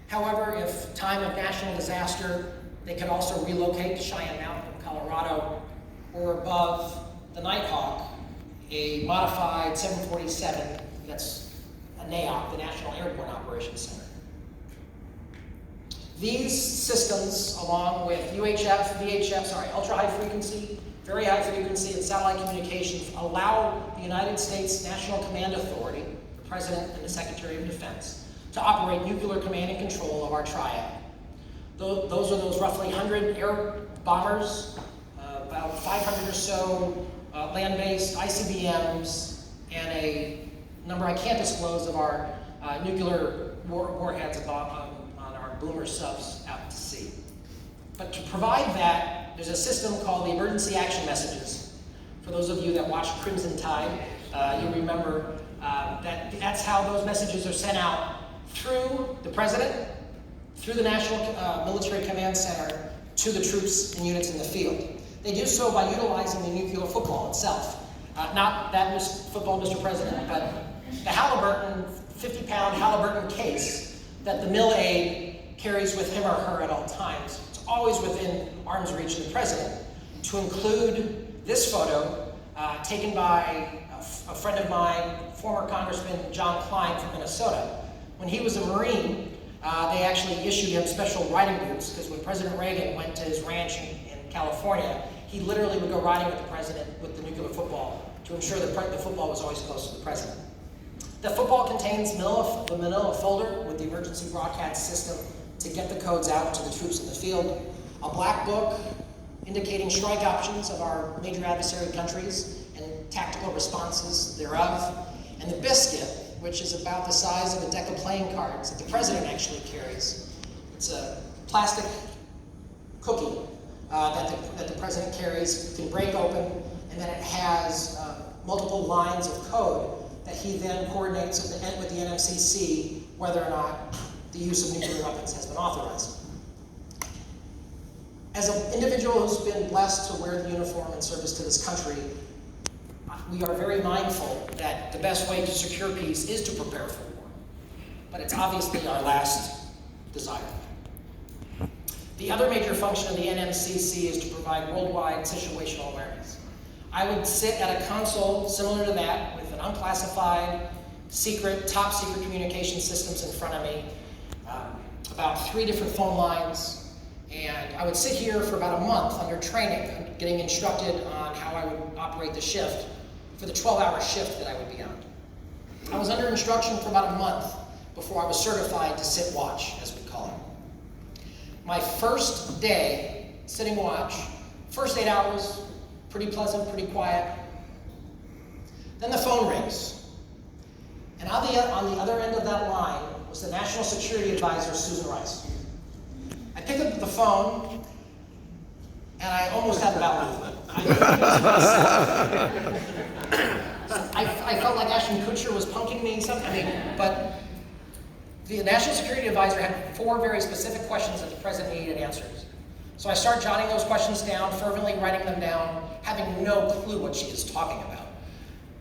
However, if time of national disaster, they could also relocate to Cheyenne Mountain, Colorado, or above the Nighthawk, a modified 747 that's a NAOP, the National Airborne Operations Center. These systems, along with ultra-high frequency, very high frequency, and satellite communications, allow the United States National Command Authority, the President and the Secretary of Defense, to operate nuclear command and control of our triad. Those are those roughly 100 air bombers, about 500 or so land-based ICBMs, and a number I can't disclose of our nuclear warheads on our boomer subs out to sea. But to provide that, there's a system called the Emergency Action Messages. For those of you that watched Crimson Tide, you remember that's how those messages are sent out through the President, through the National Military Command Center, to the troops and units in the field. They do so by utilizing the nuclear football itself. Not that football, Mr. President, but the Halliburton, 50-pound Halliburton case that the mill aide carries with him or her at all times. It's always within arm's reach of the President. To include this photo, taken by a friend of mine, former Congressman John Klein from Minnesota. When he was a Marine, they actually issued him special riding boots, because when President Reagan went to his ranch in California, he literally would go riding with the President with the nuclear football to ensure that the football was always close to the President. The football contains the manila folder with the emergency broadcast system to get the codes out to the troops in the field, a black book indicating strike options of our major adversary countries and tactical responses thereof, and the biscuit, which is about the size of a deck of playing cards that the President actually carries. It's a plastic cookie that the President carries. You can break open, and then it has multiple lines of code that he then coordinates with the NMCC whether or not the use of nuclear weapons has been authorized. As an individual who's been blessed to wear the uniform in service to this country, we are very mindful that the best way to secure peace is to prepare for war. But it's obviously our last desire. The other major function of the NMCC is to provide worldwide situational awareness. I would sit at a console similar to that with an unclassified, top secret communication systems in front of me, about 3 different phone lines, and I would sit here for about a month under training, getting instructed on how I would operate the shift for the 12-hour shift that I would be on. I was under instruction for about a month before I was certified to sit watch, as we call it. My first day sitting watch, first 8 hours, pretty pleasant, pretty quiet. Then the phone rings. And on the other end of that line was the National Security Advisor, Susan Rice. I picked up the phone, and I almost had a bowel movement. I felt like Ashton Kutcher was punking me, but the National Security Advisor had 4 very specific questions that the President needed answers. So I started jotting those questions down, fervently writing them down, having no clue what she was talking about.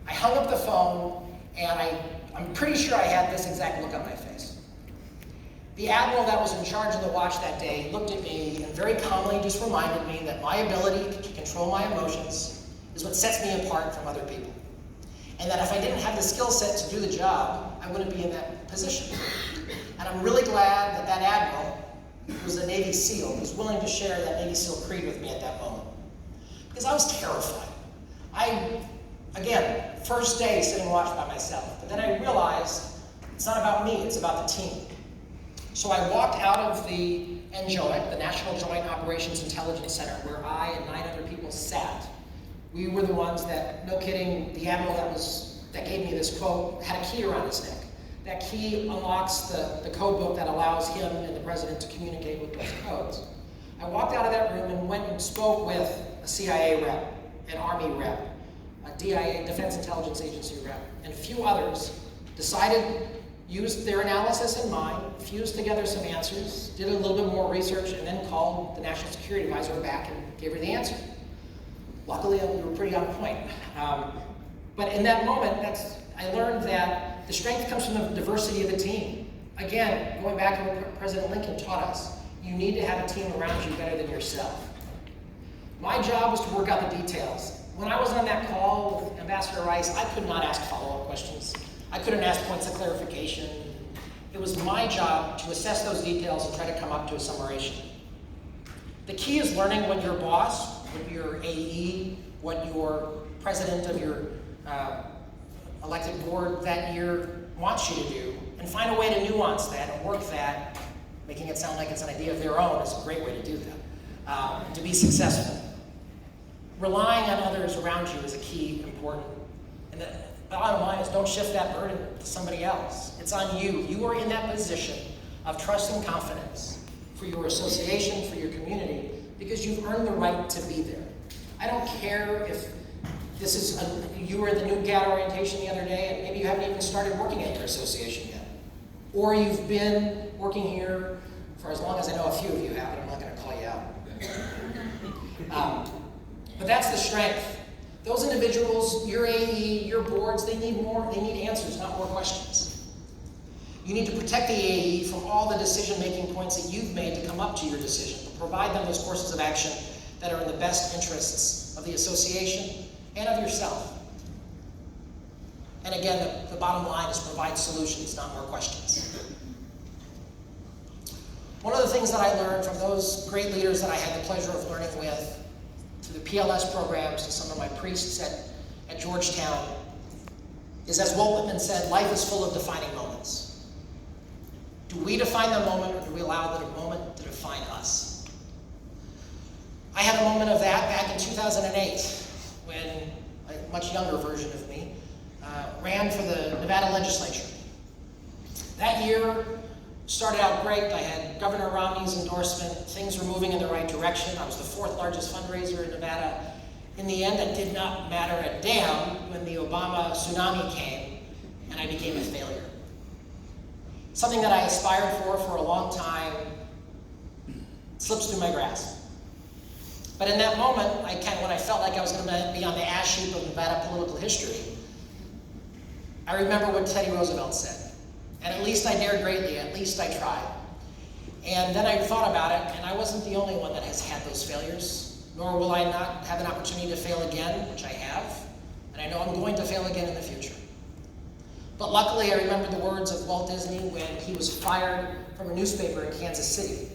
I hung up the phone, and I'm pretty sure I had this exact look on my face. The admiral that was in charge of the watch that day looked at me and very calmly just reminded me that my ability to control my emotions is what sets me apart from other people. And that if I didn't have the skill set to do the job, I wouldn't be in that position. And I'm really glad that that admiral, who was a Navy SEAL, was willing to share that Navy SEAL creed with me at that moment. Because I was terrified. Again, first day sitting watch by myself, but then I realized it's not about me, it's about the team. So I walked out of the NJOIT, the National Joint Operations Intelligence Center, where I and 9 other people sat. We were the ones that, no kidding, the admiral that gave me this quote had a key around his neck. That key unlocks the code book that allows him and the President to communicate with those codes. I walked out of that room and went and spoke with a CIA rep, an Army rep, a DIA, Defense Intelligence Agency rep, and a few others, used their analysis in mind, fused together some answers, did a little bit more research, and then called the National Security Advisor back and gave her the answer. Luckily, we were pretty on point. But in that moment, I learned that the strength comes from the diversity of the team. Again, going back to what President Lincoln taught us, you need to have a team around you better than yourself. My job was to work out the details. When I was on that call with Ambassador Rice, I could not ask follow-up questions. I couldn't ask points of clarification. It was my job to assess those details and try to come up to a summation. The key is learning what your boss, what your AE, what your president of your elected board that year wants you to do, and find a way to nuance that and work that, making it sound like it's an idea of their own is a great way to do that, to be successful. Relying on others around you is a key important. And the bottom line is don't shift that burden to somebody else. It's on you. You are in that position of trust and confidence for your association, for your community, because you've earned the right to be there. I don't care if this is, you were in the new GAD orientation the other day and maybe you haven't even started working at your association yet. Or you've been working here for as long as I know a few of you have, but I'm not going to call you out. But that's the strength. Those individuals, your AE, your boards, they need answers, not more questions. You need to protect the AE from all the decision-making points that you've made to come up to your decision, to provide them those courses of action that are in the best interests of the association and of yourself. And again, the bottom line is provide solutions, not more questions. One of the things that I learned from those great leaders that I had the pleasure of learning with, through the PLS programs, to some of my priests at Georgetown, is, as Walt Whitman said, life is full of defining moments. Do we define the moment, or do we allow the moment to define us? I had a moment of that back in 2008, when a much younger version of me ran for the Nevada legislature. That year started out great. I had Governor Romney's endorsement. Things were moving in the right direction. I was the fourth largest fundraiser in Nevada. In the end, it did not matter a damn when the Obama tsunami came and I became a failure. Something that I aspired for a long time slips through my grasp. But in that moment, when I felt like I was going to be on the ash heap of Nevada political history, I remember what Teddy Roosevelt said. And at least I dared greatly, at least I tried. And then I thought about it, and I wasn't the only one that has had those failures, nor will I not have an opportunity to fail again, which I have, and I know I'm going to fail again in the future. But luckily, I remembered the words of Walt Disney when he was fired from a newspaper in Kansas City.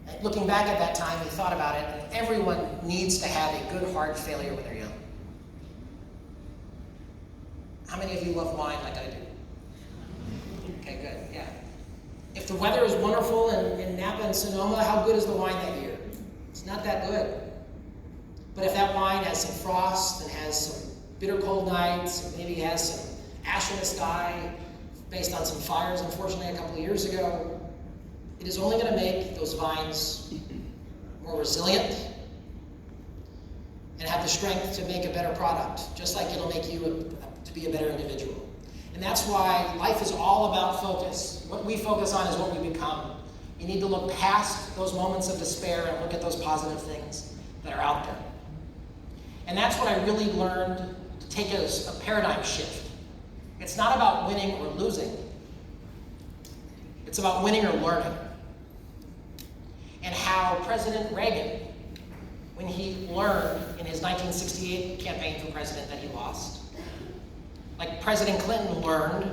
And looking back at that time, he thought about it, and everyone needs to have a good, hard failure when they're young. How many of you love wine like I do? Okay, good, yeah. If the weather is wonderful in Napa and Sonoma, how good is the wine that year? It's not that good. But if that wine has some frost and has some bitter cold nights, and maybe has some ash in the sky based on some fires, unfortunately, a couple of years ago, it is only going to make those vines more resilient and have the strength to make a better product, just like it'll make you to be a better individual. And that's why life is all about focus. What we focus on is what we become. You need to look past those moments of despair and look at those positive things that are out there. And that's what I really learned to take as a paradigm shift. It's not about winning or losing. It's about winning or learning. And how President Reagan, when he learned in his 1968 campaign for president that he lost, like President Clinton learned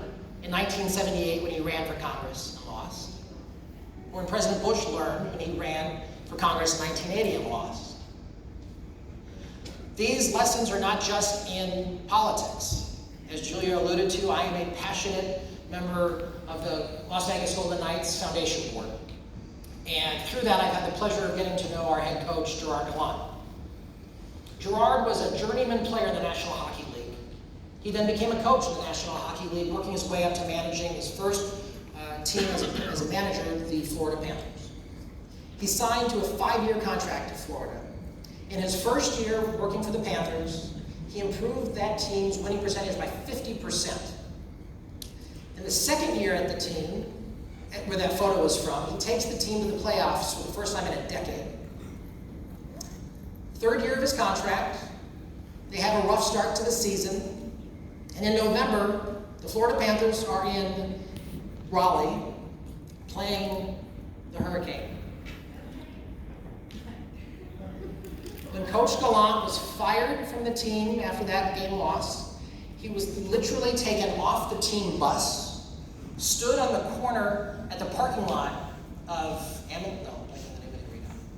in 1978 when he ran for Congress and lost, or when President Bush learned when he ran for Congress in 1980 and lost. These lessons are not just in politics. As Julia alluded to, I am a passionate member of the Las Vegas Golden Knights Foundation Board. And through that, I've had the pleasure of getting to know our head coach, Gerard Gallant. Gerard was a journeyman player in the National Hockey League. He then became a coach in the National Hockey League, working his way up to managing his first team as a manager, the Florida Panthers. He signed to a 5-year contract in Florida. In his first year working for the Panthers, he improved that team's winning percentage by 50%. In the second year at the team, where that photo was from, he takes the team to the playoffs for the first time in a decade. Third year of his contract, they have a rough start to the season, and in November, the Florida Panthers are in Raleigh playing the Hurricane. When Coach Gallant was fired from the team after that game loss, he was literally taken off the team bus, stood on the corner at the parking lot of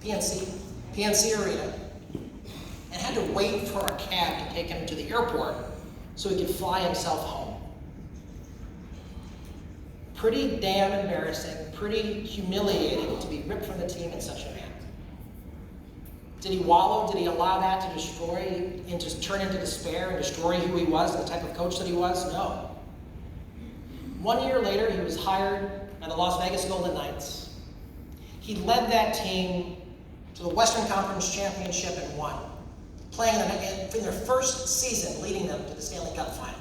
PNC Arena, and had to wait for a cab to take him to the airport so he could fly himself home. Pretty damn embarrassing, pretty humiliating to be ripped from the team in such a manner. Did he wallow? Did he allow that to turn into despair and destroy who he was and the type of coach that he was? No. 1 year later, he was hired by the Las Vegas Golden Knights. He led that team to the Western Conference Championship and won, playing in their first season, leading them to the Stanley Cup final.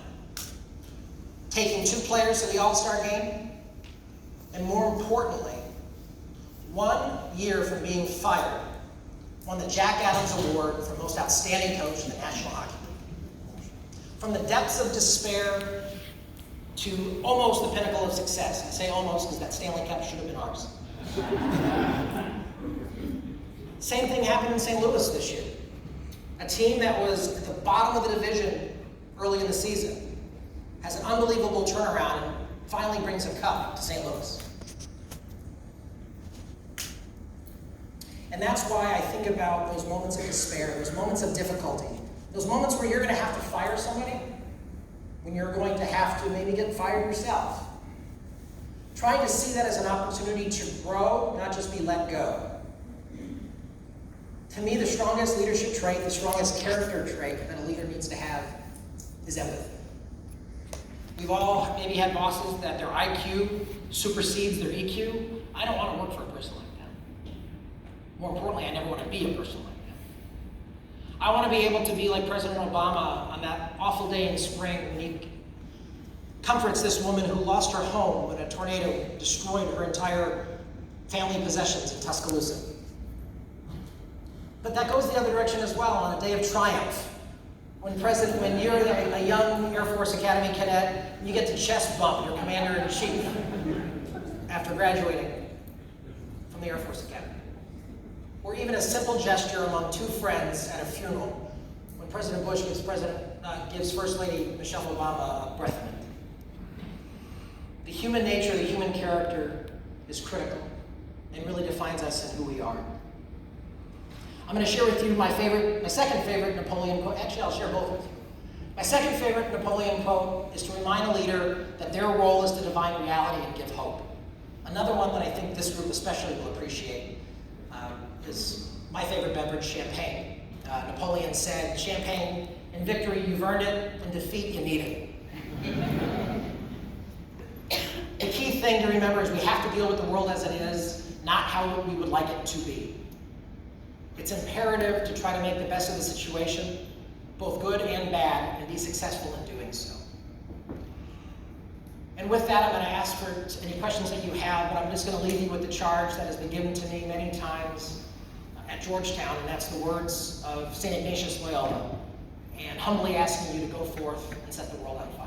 Taking 2 players to the All-Star game, and more importantly, 1 year from being fired, won the Jack Adams Award for Most Outstanding Coach in the National Hockey League. From the depths of despair to almost the pinnacle of success. I say almost because that Stanley Cup should have been ours. Same thing happened in St. Louis this year. A team that was at the bottom of the division early in the season has an unbelievable turnaround and finally brings a cup to St. Louis. And that's why I think about those moments of despair, those moments of difficulty, those moments where you're going to have to fire somebody, when you're going to have to maybe get fired yourself. Trying to see that as an opportunity to grow, not just be let go. To me, the strongest leadership trait, the strongest character trait that a leader needs to have is empathy. We've all maybe had bosses that their IQ supersedes their EQ. I don't want to work for a person like that. More importantly, I never want to be a person like that. I want to be able to be like President Obama on that awful day in spring when he comforts this woman who lost her home when a tornado destroyed her entire family possessions in Tuscaloosa. But that goes the other direction as well on a day of triumph. When you're a young Air Force Academy cadet, you get to chest bump your commander-in-chief after graduating from the Air Force Academy. Or even a simple gesture among 2 friends at a funeral when President Bush gives First Lady Michelle Obama a breath mint. The human nature, the human character is critical and really defines us and who we are. I'm going to share with you my second favorite Napoleon quote. Actually, I'll share both with you. My second favorite Napoleon quote is to remind a leader that their role is to divine reality and give hope. Another one that I think this group especially will appreciate is my favorite beverage, champagne. Napoleon said, champagne, in victory you've earned it, in defeat you need it. The key thing to remember is we have to deal with the world as it is, not how we would like it to be. It's imperative to try to make the best of the situation, both good and bad, and be successful in doing so. And with that, I'm going to ask for any questions that you have, but I'm just going to leave you with the charge that has been given to me many times at Georgetown, and that's the words of St. Ignatius Loyola, and humbly asking you to go forth and set the world on fire.